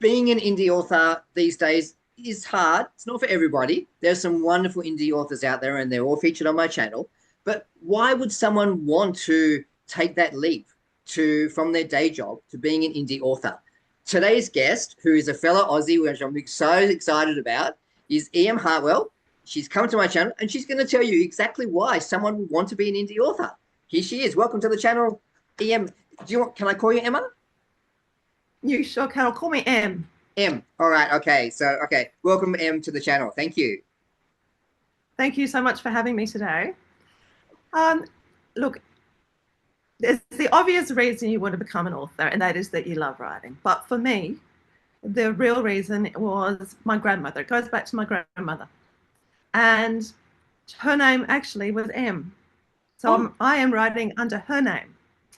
being an indie author these days is hard. It's not for everybody. There's some wonderful indie authors out there, and they're all featured on my channel. But why would someone want to take that leap to from their day job to being an indie author? Today's guest, who is a fellow Aussie, which I'm so excited about, is Hartwell. She's come to my channel, and she's going to tell you exactly why someone would want to be an indie author. Here she is. Welcome to the channel, Em. Can I call you Emma? You sure can. Call me Em. Em. All right. Okay. Okay. Welcome, Em, to the channel. Thank you. Thank you so much for having me today. Look, there's the obvious reason you want to become an author, and that is that you love writing. But for me, the real reason was my grandmother. It goes back to my grandmother. And her name actually was Em. So I am writing under her name.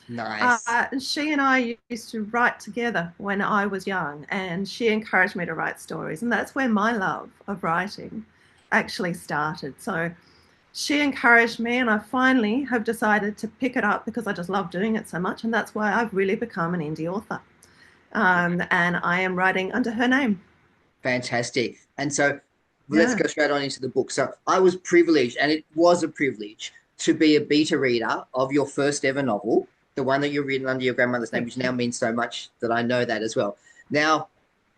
Nice. She and I used to write together when I was young, and she encouraged me to write stories. And that's where my love of writing actually started. So she encouraged me, and I finally have decided to pick it up because I just love doing it so much. And that's why I've really become an indie author. And I am writing under her name. Fantastic. And so let's go straight on into the book. So I was privileged, and it was a privilege to be a beta reader of your first ever novel, the one that you're reading under your grandmother's name, which now means so much that I know that as well. Now,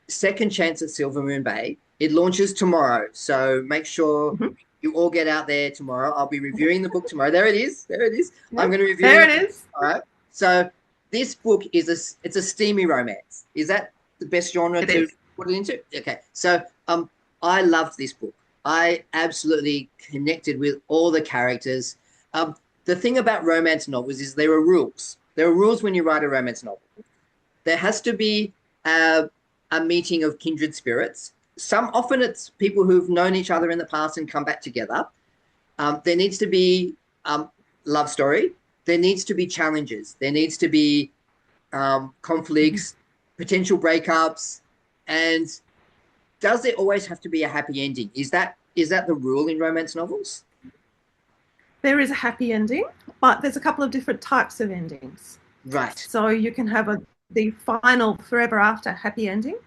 Second Chance at Silver Moon Bay, it launches tomorrow. So make sure you all get out there tomorrow. I'll be reviewing the book tomorrow. There it is. There it is. Yep. I'm going to review it. There it is. All right. So this book is it's a steamy romance. Is that the best genre to put it into? Okay. So I loved this book. I absolutely connected with all the characters. The thing about romance novels is there are rules. There are rules when you write a romance novel. There has to be a meeting of kindred spirits. Often it's people who've known each other in the past and come back together. There needs to be love story. There needs to be challenges. There needs to be conflicts, potential breakups, and does it always have to be a happy ending? Is that the rule in romance novels? There is a happy ending, but there's a couple of different types of endings. Right. So you can have the final forever after happy ending,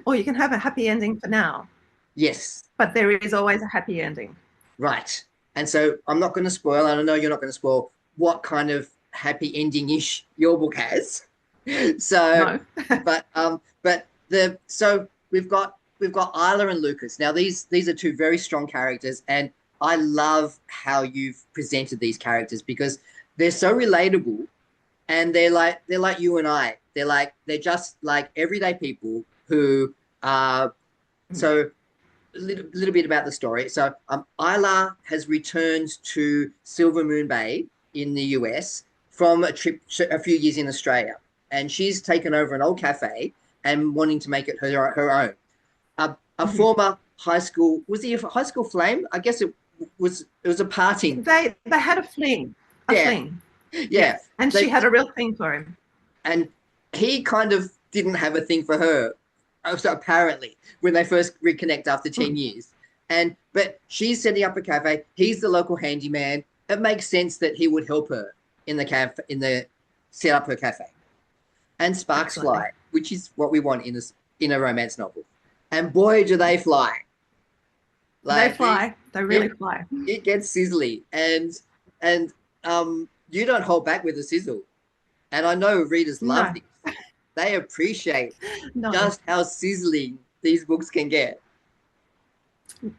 or you can have a happy ending for now. Yes. But there is always a happy ending. Right. And so I'm not going to spoil, and I know you're not going to spoil what kind of happy ending-ish your book has. So, no. So we've got Isla and Lucas. Now these are two very strong characters, and I love how you've presented these characters because they're so relatable, and they're like you and I. They're just like everyday people who are. So a little bit about the story. So Isla has returned to Silver Moon Bay in the US from a trip a few years in Australia, and she's taken over an old cafe and wanting to make it her own. A former high school, was he a high school flame? I guess it was a parting. They had a fling. Fling. Yeah. Yes. And she had a real thing for him. And he kind of didn't have a thing for her, apparently, when they first reconnect after 10 years. But she's setting up a cafe. He's the local handyman. It makes sense that he would help her in the set up her cafe. And sparks fly, which is what we want in a romance novel. And boy, do they fly. They fly. They really fly. It gets sizzly, and you don't hold back with the sizzle. And I know readers love this. They appreciate just how sizzling these books can get.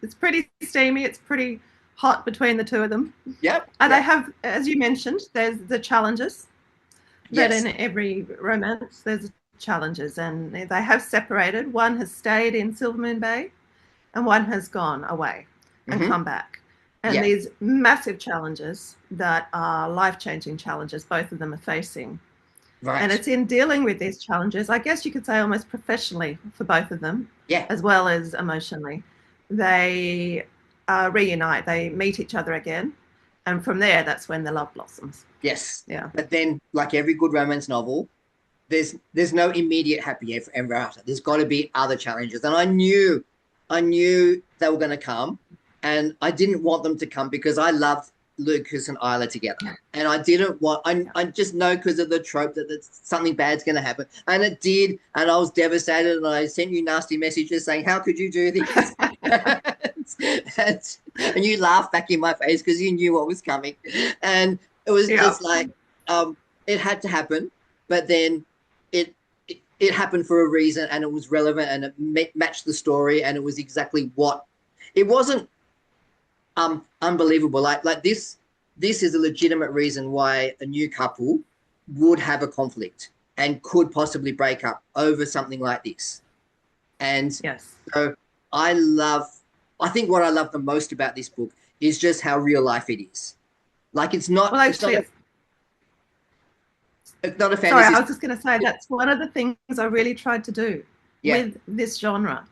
It's pretty steamy. It's pretty hot between the two of them. Yep. And they have, as you mentioned, there's the challenges. That in every romance, there's challenges, and they have separated. One has stayed in Silver Moon Bay, and one has gone away and come back. And these massive challenges that are life-changing challenges, both of them are facing. Right. And it's in dealing with these challenges, I guess you could say almost professionally for both of them, as well as emotionally. They reunite, they meet each other again. And from there, that's when the love blossoms. Yes. Yeah. But then, like every good romance novel, there's no immediate happy ever after. There's got to be other challenges. And I knew they were going to come, and I didn't want them to come because I loved Lucas and Isla together. And I didn't want, I just know because of the trope that something bad's going to happen. And it did. And I was devastated. And I sent you nasty messages saying, how could you do this? and you laughed back in my face because you knew what was coming. And it was just like, it had to happen. But then it happened for a reason, and it was relevant, and it matched the story, and it was exactly what it wasn't unbelievable. Like this is a legitimate reason why a new couple would have a conflict and could possibly break up over something like this. And yes, so I think what I love the most about this book is just how real life it is. Like it's not it's not a fantasy. Sorry, I was just going to say that's one of the things I really tried to do with this genre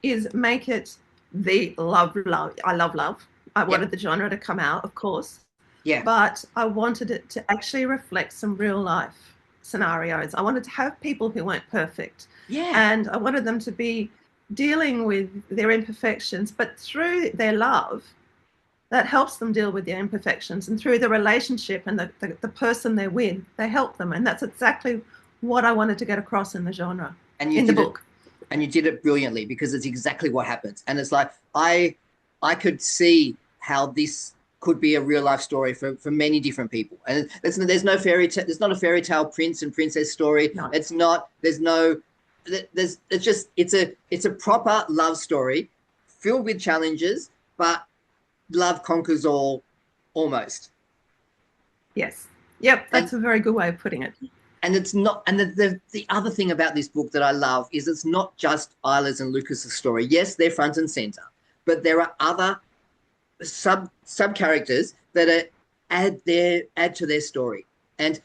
is make it the love. I love love. I wanted the genre to come out, of course. Yeah. But I wanted it to actually reflect some real life scenarios. I wanted to have people who weren't perfect. Yeah. And I wanted them to be dealing with their imperfections, but through their love, that helps them deal with their imperfections, and through the relationship and the person they're with, they help them. And that's exactly what I wanted to get across in the genre, in the book. And you did it brilliantly, because it's exactly what happens. And it's like, I could see how this could be a real life story for many different people. And there's no fairy tale. There's not a fairy tale prince and princess story. No. It's not. It's a proper love story filled with challenges, but love conquers all, almost. Yes. Yep. That's a very good way of putting it. And it's not. And the other thing about this book that I love is it's not just Isla's and Lucas's story. Yes, they're front and center, but there are other sub characters that add to their story. And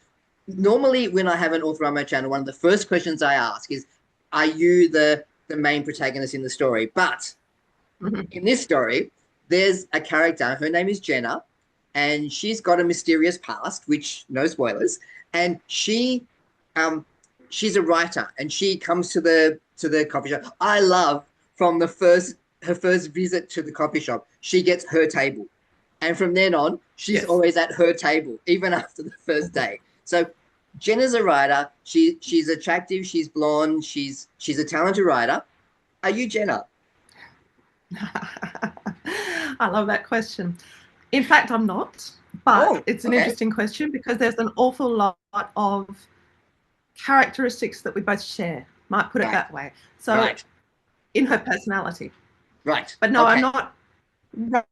normally, when I have an author on my channel, one of the first questions I ask is, "Are you the main protagonist in the story?" But in this story, there's a character, her name is Jenna, and she's got a mysterious past, which, no spoilers, and she's a writer, and she comes to the coffee shop. I love from her first visit to the coffee shop, she gets her table. And from then on, she's always at her table, even after the first day. So Jenna's a writer. She's attractive, she's blonde, she's a talented writer. Are you Jenna? I love that question. In fact, I'm not, but it's an interesting question because there's an awful lot of characteristics that we both share, might put it that way. So in her personality. Right. But no, I'm not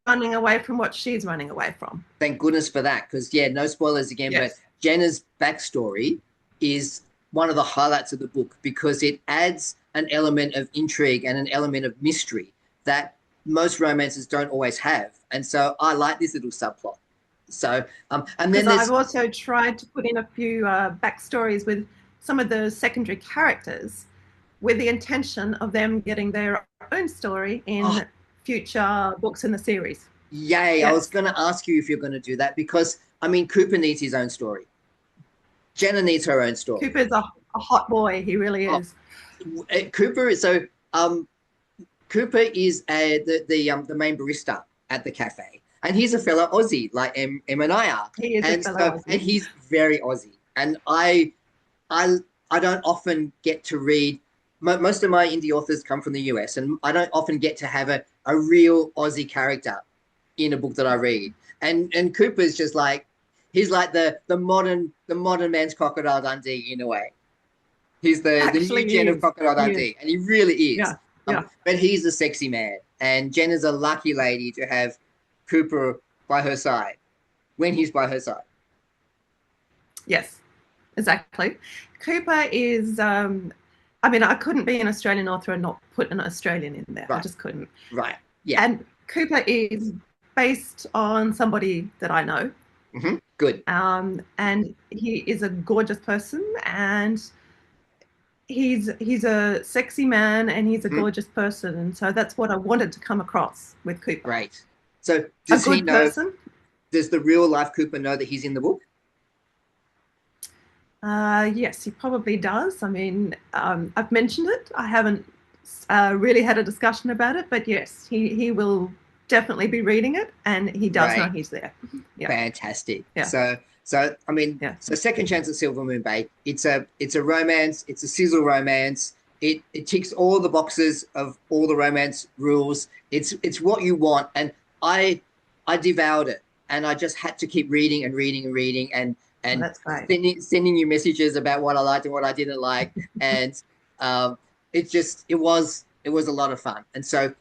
running away from what she's running away from. Thank goodness for that, because, no spoilers again, but Jenna's backstory is one of the highlights of the book because it adds an element of intrigue and an element of mystery that most romances don't always have. And so I like this little subplot. So, and then I've also tried to put in a few backstories with some of the secondary characters with the intention of them getting their own story in future books in the series. Yay. I was going to ask you if you're going to do that because, I mean, Cooper needs his own story. Jenna needs her own story. Cooper's a hot boy. He really is. Cooper is Cooper is the main barista at the cafe, and he's a fellow Aussie like Em and I are. He is a fellow Aussie. And he's very Aussie. And I don't often get to read. Most of my indie authors come from the US, and I don't often get to have a real Aussie character in a book that I read. And Cooper's just like, he's like the modern man's Crocodile Dundee in a way. He's the new gen of Crocodile Dundee, and he really is. Yeah. But he's a sexy man, and Jenna's a lucky lady to have Cooper by her side when he's by her side. Yes, exactly. Cooper is, I mean, I couldn't be an Australian author and not put an Australian in there. Right. I just couldn't. Right, yeah. And Cooper is based on somebody that I know. Mm-hmm. Good. And he is a gorgeous person, and he's a sexy man, and he's a gorgeous person, and so that's what I wanted to come across with Cooper. Great. So does he know? Person? Does the real life Cooper know that he's in the book? Yes, he probably does. I mean, I've mentioned it. I haven't really had a discussion about it, but yes, he will definitely be reading it, and he does know Great. he's there. Yeah. Fantastic. Yeah. So I mean, Yeah. so Second Chance at Silver Moon Bay. It's a romance. It's a sizzle romance. It ticks all the boxes of all the romance rules. It's what you want, and I I devoured it, and I just had to keep reading and reading and reading Oh, and that's great. sending you messages about what I liked and what I didn't like, and it was a lot of fun, and so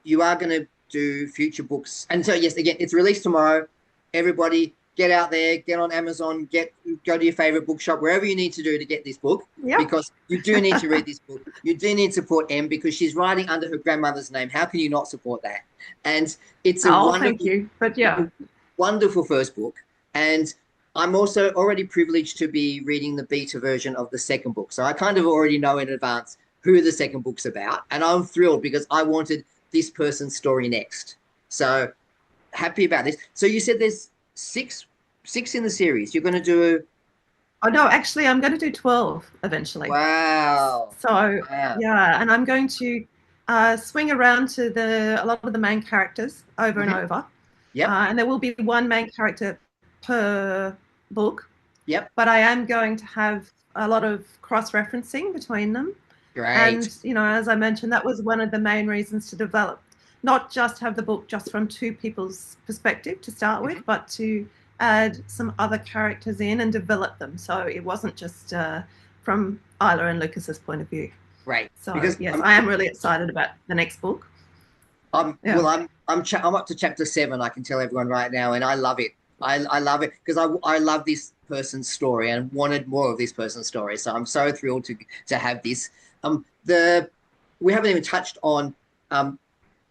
you are going to do future books, and so yes, again, it's released tomorrow. Everybody, get out there, get on Amazon, go to your favorite bookshop, wherever you need to do to get this book, Yeah. because you do need to read this book. You do need to support Em because she's writing under her grandmother's name. How can you not support that? And it's a Oh, thank wonderful, you. But it's yeah. a wonderful first book. And I'm also already privileged to be reading the beta version of the second book. So I kind of already know in advance who the second book's about. And I'm thrilled because I wanted this person's story next. So happy about this. So you said there's six in the series. You're going to do. Oh no, actually, I'm going to do 12 eventually. Wow. So Wow. yeah, and I'm going to swing around to a lot of the main characters over and Mm-hmm. over, Yep. and there will be one main character per book. Yep. But I am going to have a lot of cross-referencing between them. Great. And, as I mentioned, that was one of the main reasons to develop, not just have the book just from two people's perspective to start with, Mm-hmm. but to add some other characters in and develop them. So it wasn't just from Isla and Lucas's point of view. Great. So Because yes, I am really excited about the next book. I'm well, Yeah. I'm up to chapter 7. I can tell everyone right now, and I love it. I love it because I love this person's story and wanted more of this person's story. So I'm so thrilled to have this. The We haven't even touched on um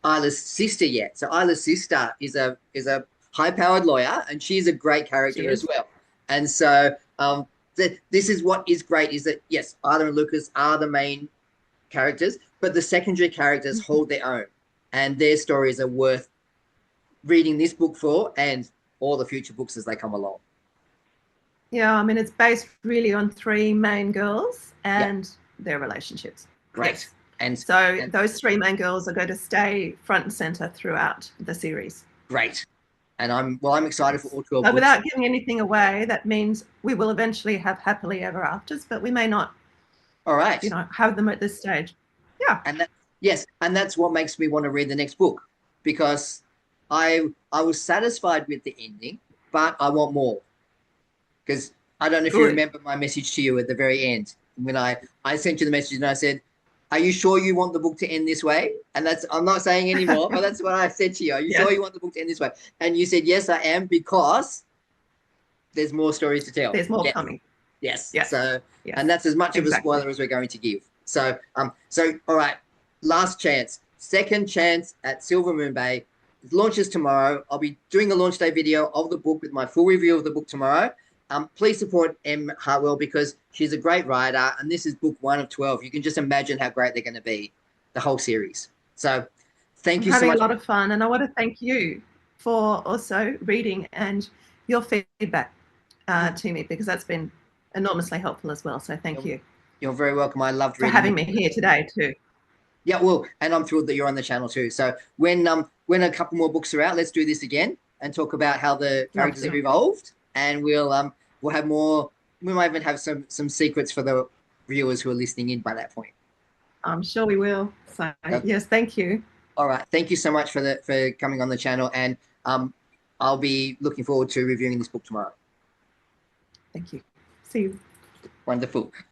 Isla's sister yet. So Isla's sister is a high powered lawyer, and she's a great She character as is. well. And so this is what is great is that yes, Isla and Lucas are the main characters, but the secondary characters hold their own, and their stories are worth reading this book for, and all the future books as they come along. Yeah, I mean, it's based really on three main girls Yeah, and their relationships. great. Yes. And So and those three main girls are going to stay front and center throughout the series. great. And I'm excited for Yes. all 12 So books. without giving anything away, that means we will eventually have happily ever afters, but we may not, All right. have them at this stage. Yeah. And that yes, and that's what makes me want to read the next book, because I was satisfied with the ending, but I want more. Because I don't know if you Good. remember my message to you at the very end when I sent you the message and I said, "Are you sure you want the book to end this way?" And that's I'm not saying anymore, but that's what I said to you. Are you Yes. sure you want the book to end this way? And you said, "Yes, I am," because there's more stories to tell. There's more Yes, coming. yes. Yes. So, and Yes. that's as much of a Exactly. spoiler as we're going to give. So all right, last chance, second chance at Silver Moon Bay. It launches tomorrow. I'll be doing the launch day video of the book with my full review of the book tomorrow. Please support Em Hartwell because she's a great writer, and this is book 1 of 12. You can just imagine how great they're going to be, the whole series. So, thank I'm you so having a much. lot of fun, and I want to thank you for also reading and your feedback to me, because that's been enormously helpful as well. So thank You're, you you're very welcome. I loved for reading the having me book. here today too. Yeah, well, and I'm thrilled that you're on the channel too. So when a couple more books are out, let's do this again and talk about how the Love characters have to. evolved, and we'll have more. We might even have some secrets for the viewers who are listening in by that point. I'm sure we will. So So, yes, thank you. all right, thank you so much for coming on the channel, and I'll be looking forward to reviewing this book tomorrow. Thank you. See you. Wonderful.